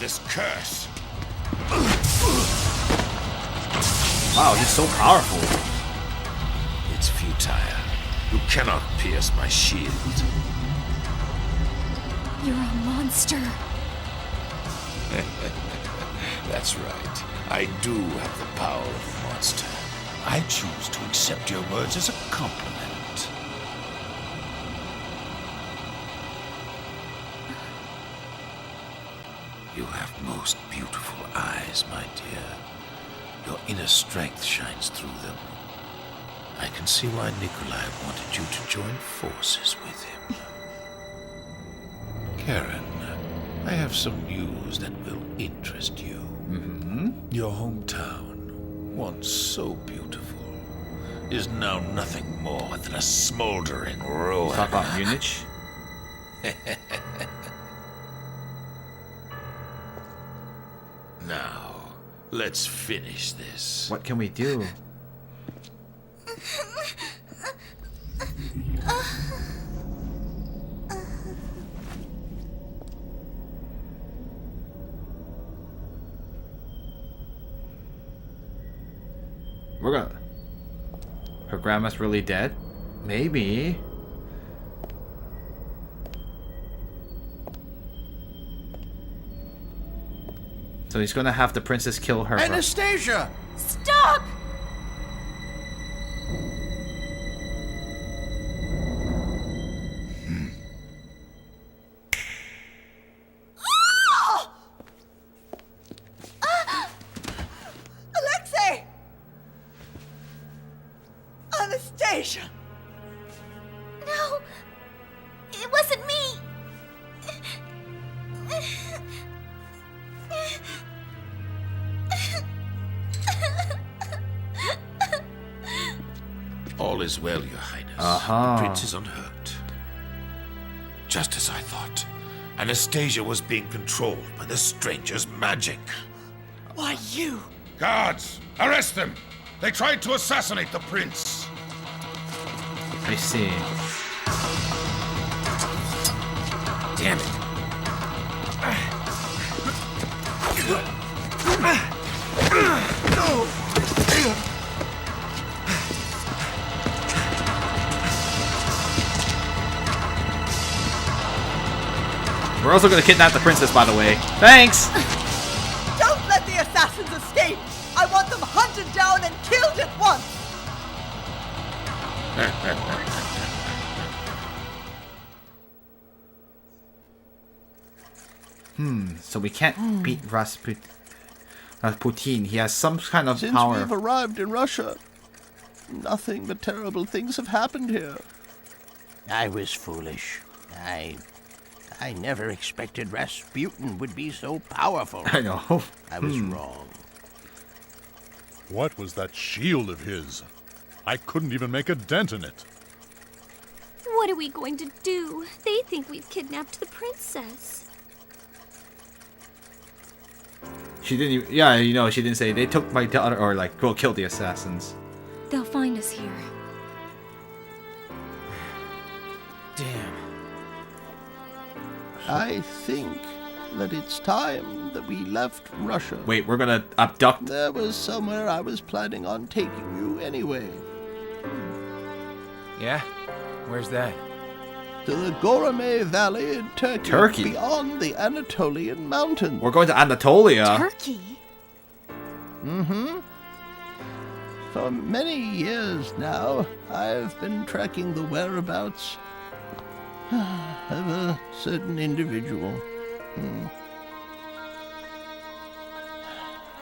this curse. Wow, he's so powerful. It's futile. You cannot pierce my shield. You're a monster. That's right. I do have the power of a monster. I choose to accept your words as a compliment. You have most beautiful eyes, my dear. Your inner strength shines through them. I can see why Nikolai wanted you to join forces with him. Karen, I have some news that will interest you. Your hometown, once so beautiful, is now nothing more than a smoldering ruin. Talk about Munich. Now, let's finish this. What can we do? We're gonna... Her grandma's really dead? Maybe. So he's gonna have the princess kill her. Anastasia! Stop! Alexei! Anastasia! No! It wasn't me! All is well, Your Highness. Uh-huh. The prince is unhurt. Just as I thought. Anastasia was being controlled by the stranger's magic. Why, you? Guards, arrest them! They tried to assassinate the prince. I see. Damn it. We're also gonna kidnap the princess, by the way. Thanks! Don't let the assassins escape! I want them hunted down and killed at once! So we can't beat Rasputin. He has some kind of Since power. we've arrived in Russia, nothing but terrible things have happened here. I was foolish. I never expected Rasputin would be so powerful. I know. I was wrong. What was that shield of his? I couldn't even make a dent in it. What are we going to do? They think we've kidnapped the princess. She didn't even, yeah, you know, she didn't say they took my daughter or like go kill the assassins. They'll find us here. Damn. I think that it's time that we left Russia. Wait, we're gonna abduct. There was somewhere I was planning on taking you anyway. Yeah? Where's that? To the Gorame Valley in Turkey. Turkey? Beyond the Anatolian mountains. We're going to Anatolia. Turkey? Mm-hmm. For many years now, I've been tracking the whereabouts of a certain individual.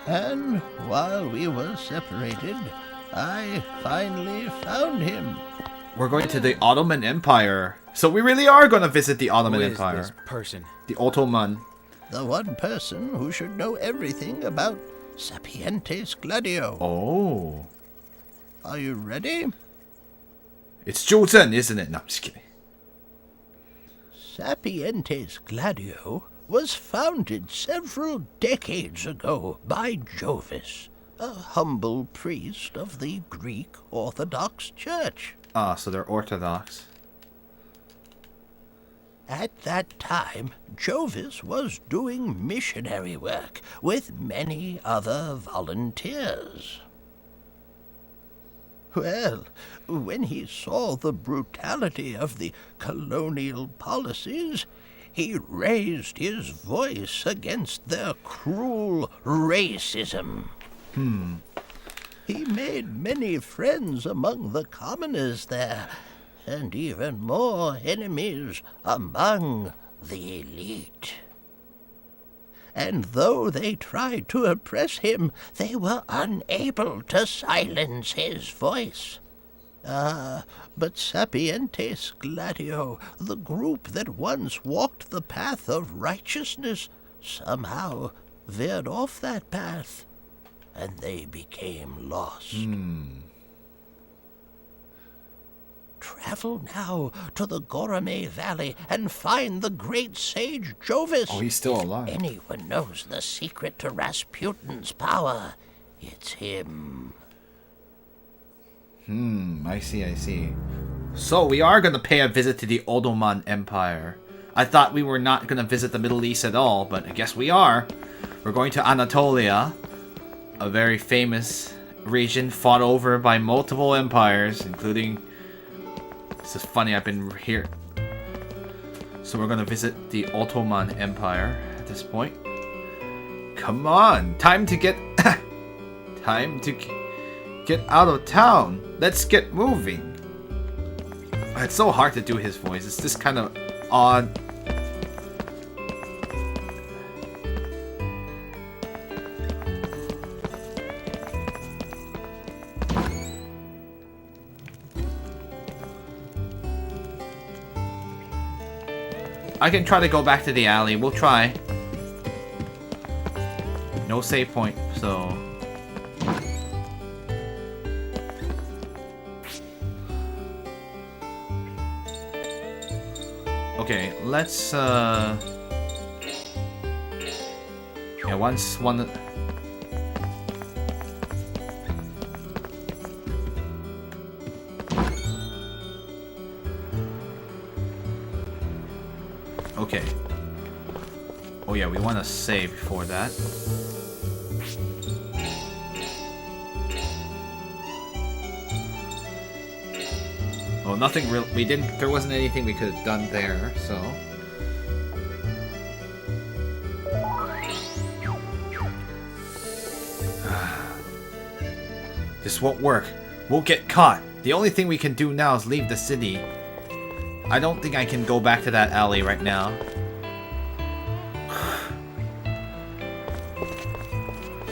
And while we were separated, I finally found him. We're going to the Ottoman Empire. So we really are going to visit the Ottoman Who is Empire. this person? The Ottoman. The one person who should know everything about Sapientes Gladio. Oh. Are you ready? It's Zhou Zhen, isn't it? No, I'm just kidding. Sapientes Gladio was founded several decades ago by Jovis, a humble priest of the Greek Orthodox Church. Ah, so they're Orthodox. At that time, Jovis was doing missionary work with many other volunteers. Well, when he saw the brutality of the colonial policies, he raised his voice against their cruel racism. He made many friends among the commoners there, and even more enemies among the elite. And though they tried to oppress him, they were unable to silence his voice. But Sapientes Gladio, the group that once walked the path of righteousness, somehow veered off that path, and they became lost. Travel now to the Gourmet Valley and find the great sage Jovis. Oh, he's still alive. Anyone knows the secret to Rasputin's power, it's him. I see. So we are gonna pay a visit to the Ottoman Empire. I thought we were not gonna visit the Middle East at all, but I guess we are. We're going to Anatolia, a very famous region fought over by multiple empires, including... This is funny, I've been here. So we're gonna visit the Ottoman Empire at this point. Come on, time to get out of town. Let's get moving. It's so hard to do his voice. It's just kind of odd. I can try to go back to the alley. We'll try. No save point, so... Okay, let's, yeah, once one... Okay. Oh yeah, we want to save before that. Well, nothing real. We didn't. There wasn't anything we could have done there. So. This won't work. We'll get caught. The only thing we can do now is leave the city. I don't think I can go back to that alley right now.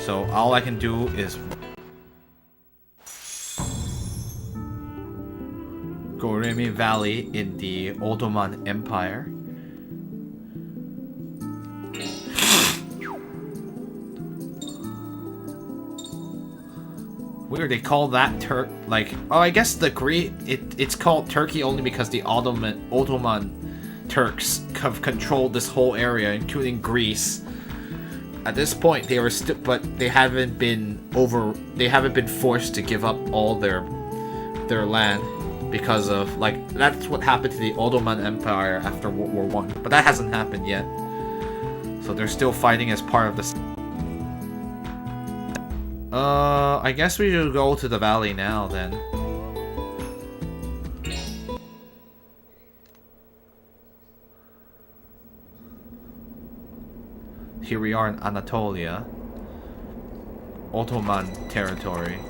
So all I can do is Gourmet Valley in the Ottoman Empire. Weird, they call that like, oh, I guess the it's called Turkey only because the Ottoman Turks have controlled this whole area, including Greece. At this point, they were but they haven't been forced to give up all their land because of, like, that's what happened to the Ottoman Empire after World War I. But that hasn't happened yet. So they're still fighting as part of the... I guess we should go to the valley now, then. Here we are in Anatolia. Ottoman territory.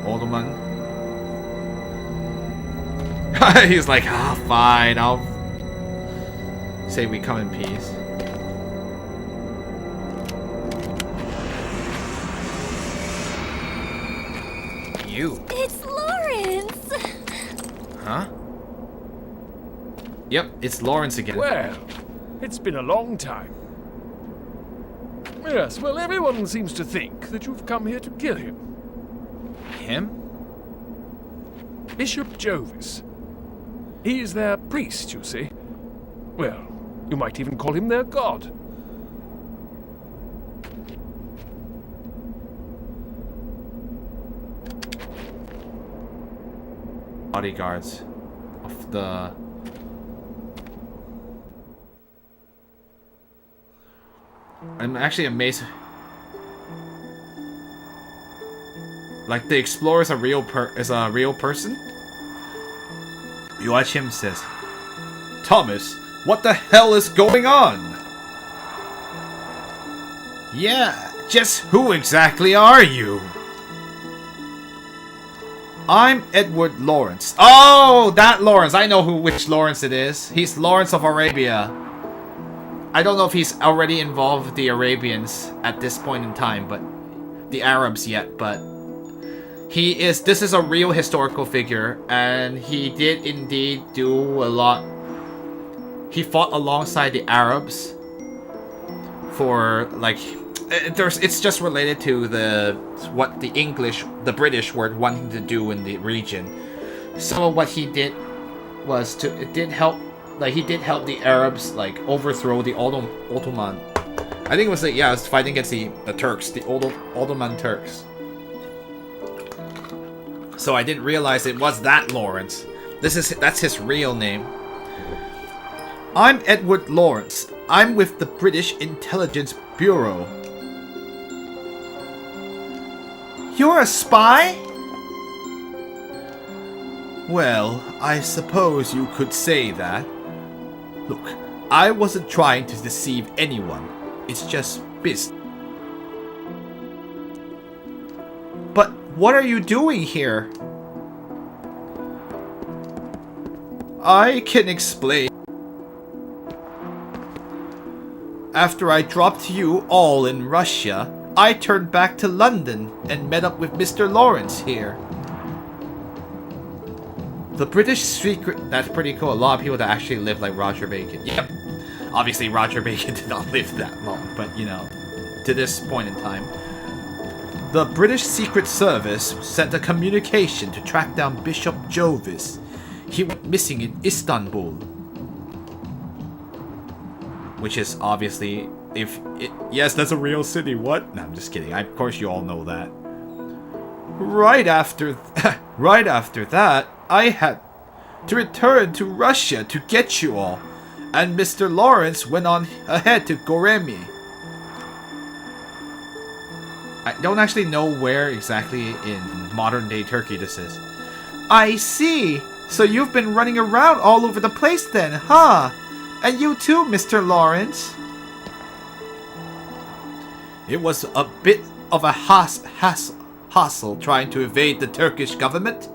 Ottoman. He's like, ah, fine, I'll say we come in peace. You. It's Lawrence! Huh? Yep, it's Lawrence again. Well, it's been a long time. Yes, well, everyone seems to think that you've come here to kill him. Him? Bishop Jovis. He's their priest, you see. Well, you might even call him their god. Bodyguards of the... I'm actually amazed. Like the explorer is a real person. You watch him says, Thomas, what the hell is going on? Yeah, just who exactly are you? I'm Edward Lawrence. Oh, that Lawrence. I know which Lawrence it is. He's Lawrence of Arabia. I don't know if he's already involved with the Arabians at this point in time, but the Arabs yet, but this is a real historical figure, and he did indeed do a lot. He fought alongside the Arabs for, like, it's just related to what the British were wanting to do in the region. Some of what he did was he did help the Arabs, like, overthrow the Ottoman. I think it was fighting against the Turks, the Ottoman Turks. So I didn't realize it was that Lawrence. That's his real name. I'm Edward Lawrence. I'm with the British Intelligence Bureau. You're a spy? Well, I suppose you could say that. Look, I wasn't trying to deceive anyone. It's just business. But what are you doing here? I can explain. After I dropped you all in Russia, I turned back to London and met up with Mr. Lawrence here. The British secret... That's pretty cool. A lot of people that actually live like Roger Bacon. Yep. Obviously, Roger Bacon did not live that long, but, you know, to this point in time. The British Secret Service sent a communication to track down Bishop Jovis. He went missing in Istanbul. Which is obviously... Yes, that's a real city. What? No, I'm just kidding. Of course you all know that. Right after that, I had to return to Russia to get you all. And Mr. Lawrence went on ahead to Goremy. I don't actually know where exactly in modern-day Turkey this is. I see. So you've been running around all over the place then, huh? And you too, Mr. Lawrence. It was a bit of a hassle trying to evade the Turkish government,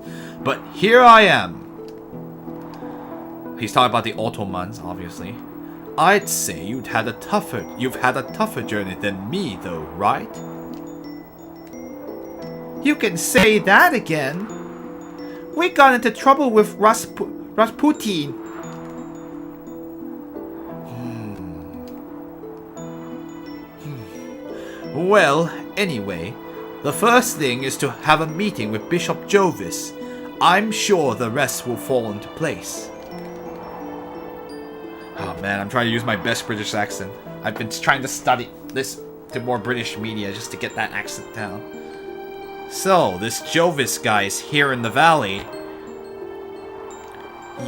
but here I am. He's talking about the Ottomans, obviously. I'd say you've had a tougher journey than me, though, right? You can say that again. We got into trouble with Rasputin. Well, anyway, the first thing is to have a meeting with Bishop Jovis. I'm sure the rest will fall into place. Oh man, I'm trying to use my best British accent. I've been trying to study this to more British media just to get that accent down. So, this Jovis guy is here in the valley.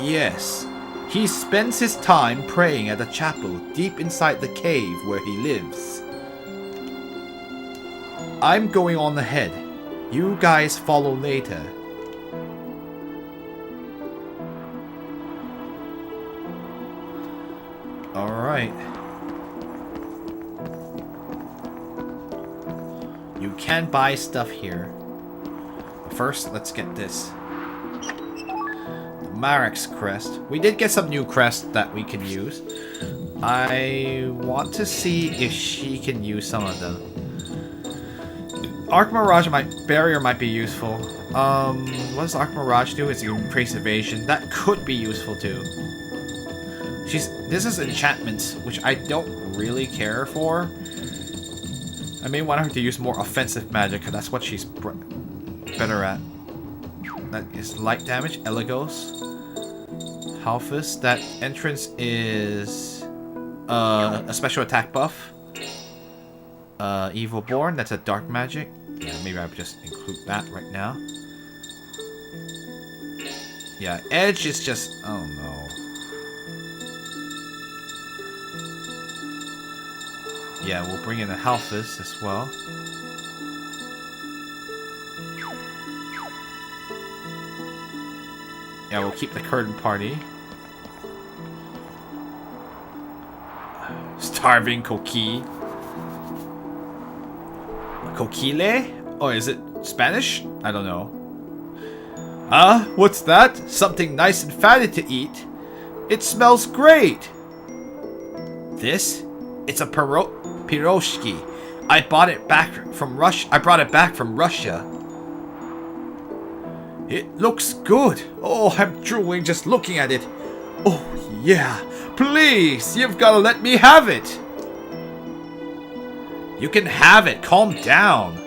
Yes, he spends his time praying at a chapel deep inside the cave where he lives. I'm going on ahead. You guys follow later. Alright. You can buy stuff here. First, let's get this. The Marek's crest. We did get some new crests that we can use. I want to see if she can use some of them. Arc Mirage barrier might be useful. What does Arc Mirage do? It's increase evasion. That could be useful too. This is enchantments, which I don't really care for. I may want her to use more offensive magic, because that's what she's better at. That is light damage, Eligos. Halfus, that entrance is a special attack buff. Evil Born, that's a dark magic. Yeah, maybe I would just include that right now. Yeah, Edge is just... oh no. Yeah, we'll bring in a Halfus as well. Yeah, we'll keep the curtain party. Starving Coqui. Coquile? Oh, is it Spanish? I don't know. What's that? Something nice and fatty to eat. It smells great. This? It's a piroshki. I brought it back from Russia. It looks good. Oh, I'm drooling just looking at it. Oh, yeah. Please, you've got to let me have it. You can have it. Calm down.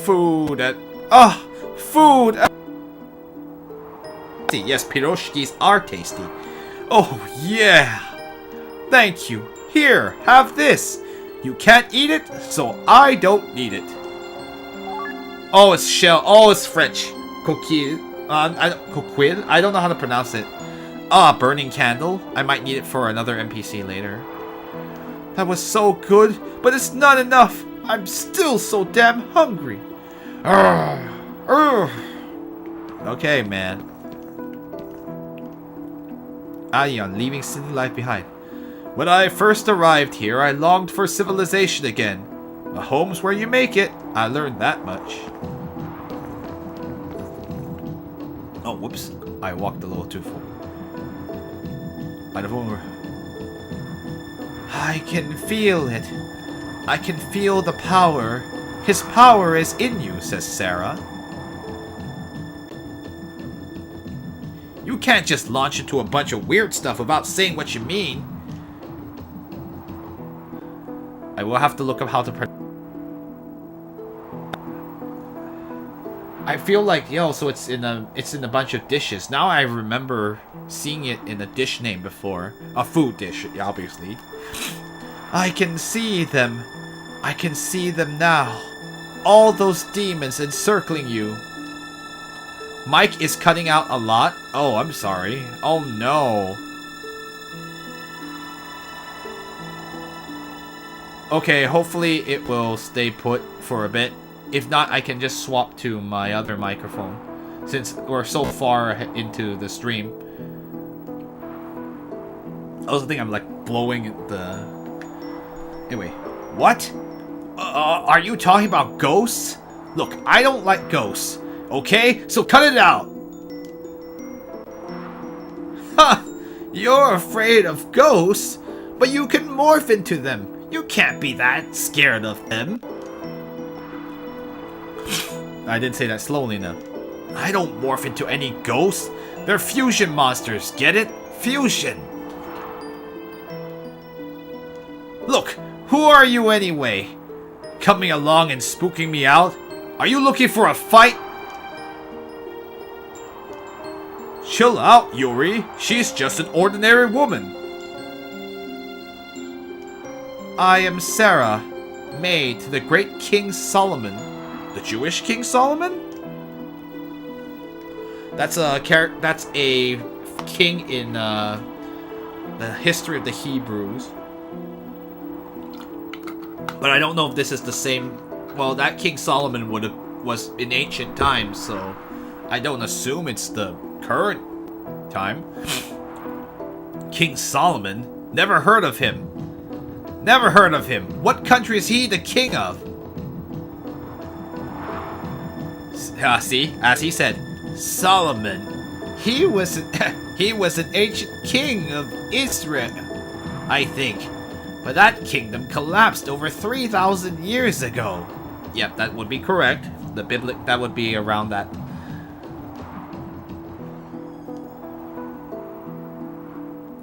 Food. Yes, piroshkis are tasty. Oh, yeah. Thank you. Here, have this. You can't eat it, so I don't need it. Oh, it's shell. Oh, it's French. Coquille. Coquille? I don't know how to pronounce it. Burning candle. I might need it for another NPC later. That was so good, but it's not enough. I'm still so damn hungry. Okay, man. Aion, leaving city life behind. When I first arrived here, I longed for civilization again. A home's where you make it. I learned that much. Oh, whoops. I walked a little too full. I can feel it. I can feel the power. His power is in you, says Sarah. You can't just launch into a bunch of weird stuff without saying what you mean. I will have to look up how to I feel like, so it's in a bunch of dishes. Now I remember seeing it in a dish name before. A food dish, obviously. I can see them. I can see them now. All those demons encircling you. Mike is cutting out a lot. Oh, I'm sorry. Oh no. Okay, hopefully it will stay put for a bit. If not, I can just swap to my other microphone, since we're so far into the stream. I also think I'm like blowing the... Anyway, what? Are you talking about ghosts? Look, I don't like ghosts, okay? So cut it out! Ha! You're afraid of ghosts, but you can morph into them. You can't be that scared of them. I didn't say that slowly enough. I don't morph into any ghosts. They're fusion monsters, get it? Fusion. Look, who are you anyway? Coming along and spooking me out? Are you looking for a fight? Chill out, Yuri. She's just an ordinary woman. I am Sarah, maid to the great King Solomon. The Jewish King Solomon? That's a king in the history of the Hebrews. But I don't know if this is the same. Well, that King Solomon was in ancient times, so I don't assume it's the current time. King Solomon? Never heard of him. Never heard of him. What country is he the king of? See, as he said, Solomon. He was an ancient king of Israel, I think. But that kingdom collapsed over 3,000 years ago. Yep, that would be correct. That would be around that.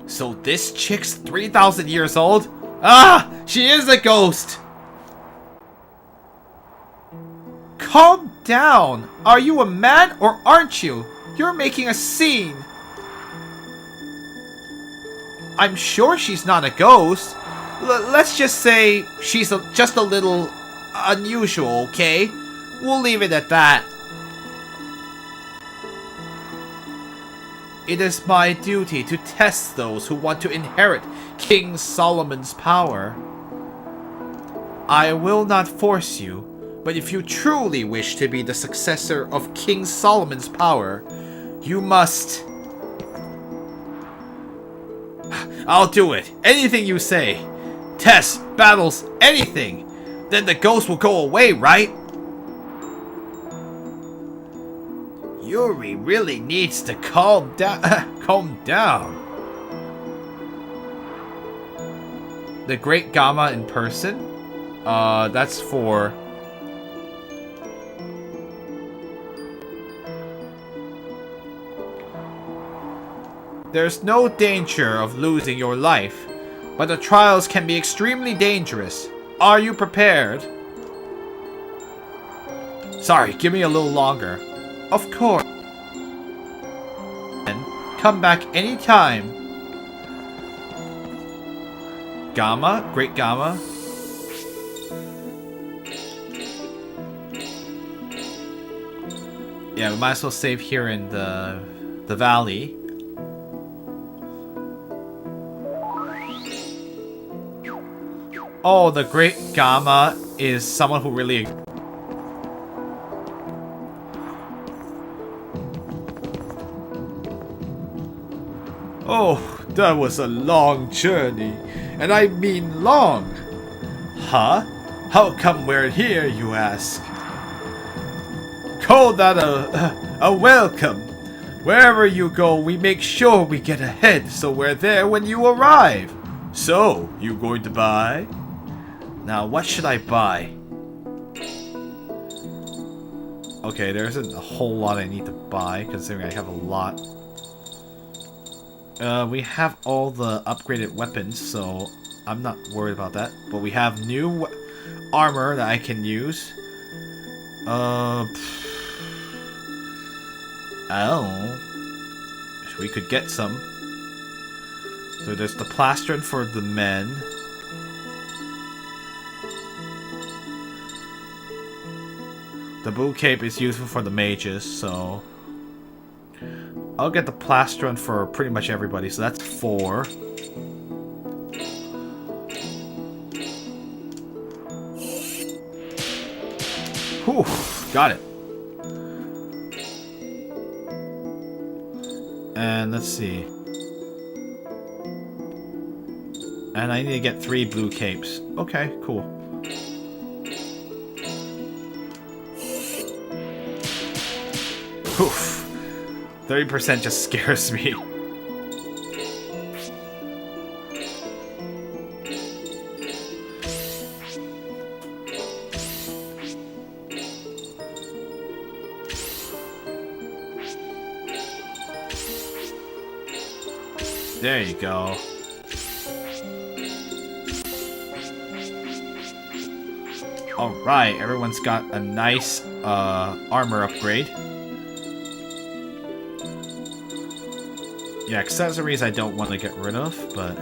So this chick's 3,000 years old? Ah! She is a ghost! Calm down! Are you a man or aren't you? You're making a scene! I'm sure she's not a ghost. Let's just say she's just a little unusual, okay? We'll leave it at that. It is my duty to test those who want to inherit King Solomon's power. I will not force you, but if you truly wish to be the successor of King Solomon's power, you must... I'll do it. Anything you say. Tests, battles, anything. Then the ghost will go away, right? Yuri really needs to calm down. Calm down. The Great Gamma in person? That's for... There's no danger of losing your life, but the trials can be extremely dangerous. Are you prepared? Sorry, give me a little longer. Of course. Come back anytime. Gamma? Great Gamma? Yeah, we might as well save here in the valley. Oh, the Great Gamma is someone who really... Oh, that was a long journey. And I mean long. Huh? How come we're here, you ask? Call that a welcome. Wherever you go, we make sure we get ahead so we're there when you arrive. So, you going to buy? Now, what should I buy? Okay, there isn't a whole lot I need to buy, considering I have a lot. We have all the upgraded weapons, so I'm not worried about that. But we have new armor that I can use. Oh. We could get some. So there's the plastron for the men. The blue cape is useful for the mages, so... I'll get the plastron for pretty much everybody, so that's 4. Whew, got it. And let's see. And I need to get 3 blue capes. Okay, cool. Oof. 30% just scares me. There you go. Alright, everyone's got a nice armor upgrade. Yeah, accessories I don't want to get rid of, but...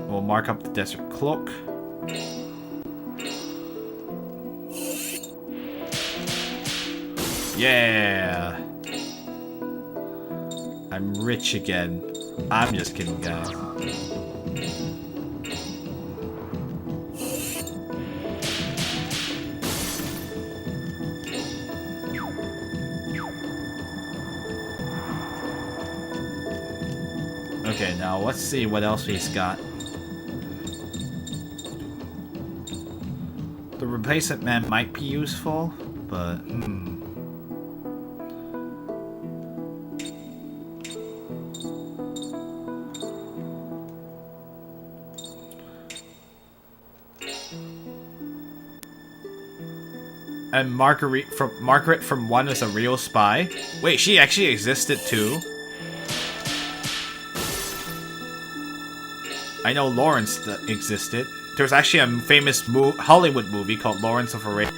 We'll mark up the Desert Cloak. Yeah! I'm rich again. I'm just kidding, guys. Okay, now let's see what else he's got. The replacement man might be useful, but And Margaret from 1 is a real spy? Wait, she actually existed too? I know Lawrence existed. There's actually a famous Hollywood movie called Lawrence of Arabia.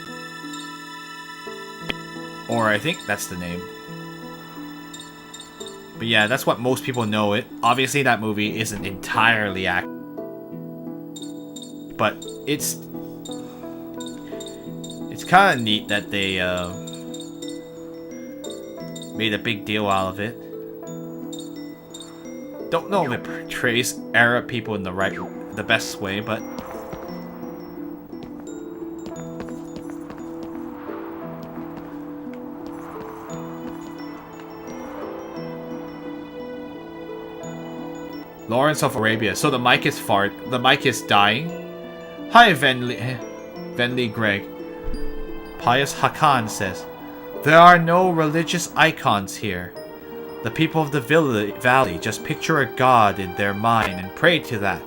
Or I think that's the name. But yeah, that's what most people know it. Obviously that movie isn't entirely accurate. But it's kind of neat that they made a big deal out of it. Don't know if it portrays Arab people in the best way, but Lawrence of Arabia. So the mic is dying. Hi, Venli Greg. Pious Hakan says, there are no religious icons here. The people of the valley just picture a god in their mind and pray to that.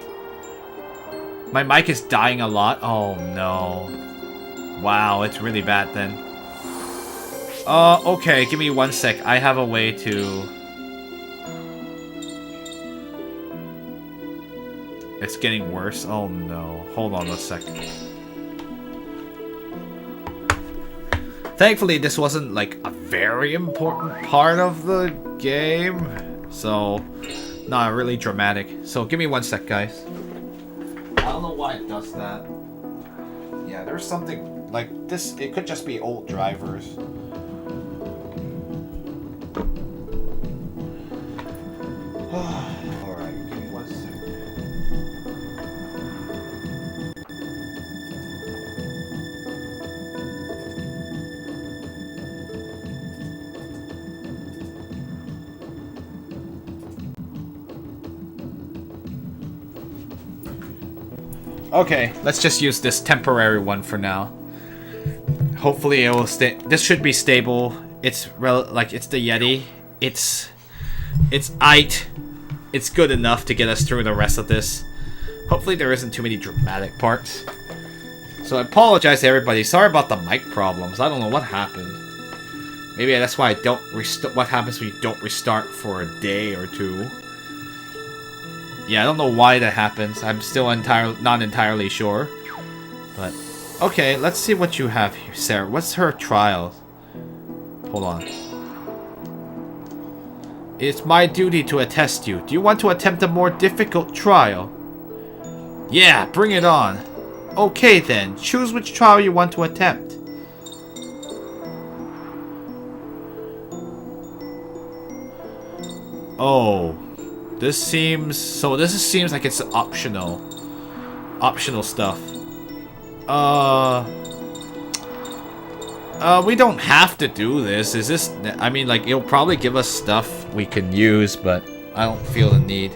My mic is dying a lot. Oh no. Wow, it's really bad then. Okay, give me 1 sec. I have a way to... It's getting worse. Oh no. Hold on a second. Thankfully, this wasn't like a very important part of the game. So, not really dramatic. So, give me 1 sec, guys. I don't know why it does that. Yeah, there's something like this. It could just be old drivers. Alright, give me 1 sec. Okay, let's just use this temporary one for now. Hopefully it will stay. This should be stable. It's it's the Yeti. It's aight. It's good enough to get us through the rest of this. Hopefully there isn't too many dramatic parts. So I apologize to everybody. Sorry about the mic problems. I don't know what happened. Maybe that's why I don't restart. What happens when you don't restart for a day or two? Yeah, I don't know why that happens. I'm still not entirely sure. But, okay, let's see what you have here, Sarah. What's her trial? Hold on. It's my duty to attest you. Do you want to attempt a more difficult trial? Yeah, bring it on. Okay then, choose which trial you want to attempt. Oh. This seems like it's optional stuff. We don't have to do this. Is this? I mean, like, it'll probably give us stuff we can use, but I don't feel the need.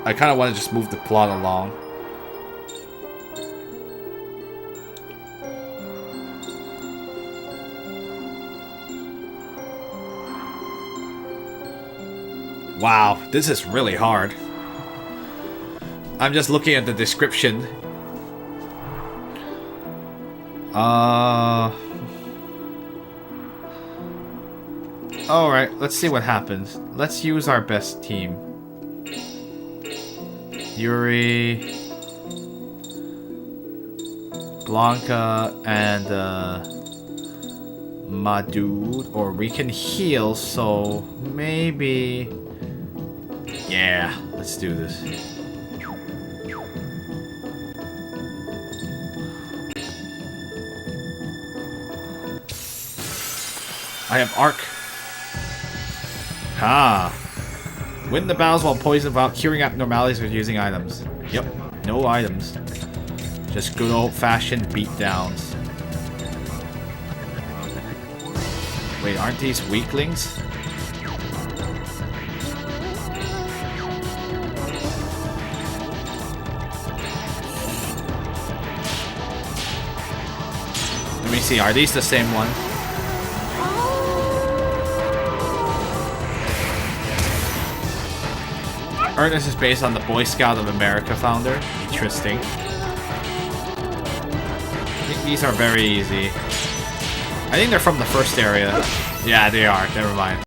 I kind of want to just move the plot along. Wow, this is really hard. I'm just looking at the description. Alright, let's see what happens. Let's use our best team. Yuri, Blanca, and Madud. Or we can heal, so maybe... Yeah, let's do this. I have Arc. Ah. Win the battles while poisoned without curing abnormalities or using items. Yep, no items. Just good old-fashioned beatdowns. Wait, aren't these weaklings? Let me see, are these the same ones? Ernest is based on the Boy Scout of America founder. Interesting. I think these are very easy. I think they're from the first area. Yeah, they are. Never mind.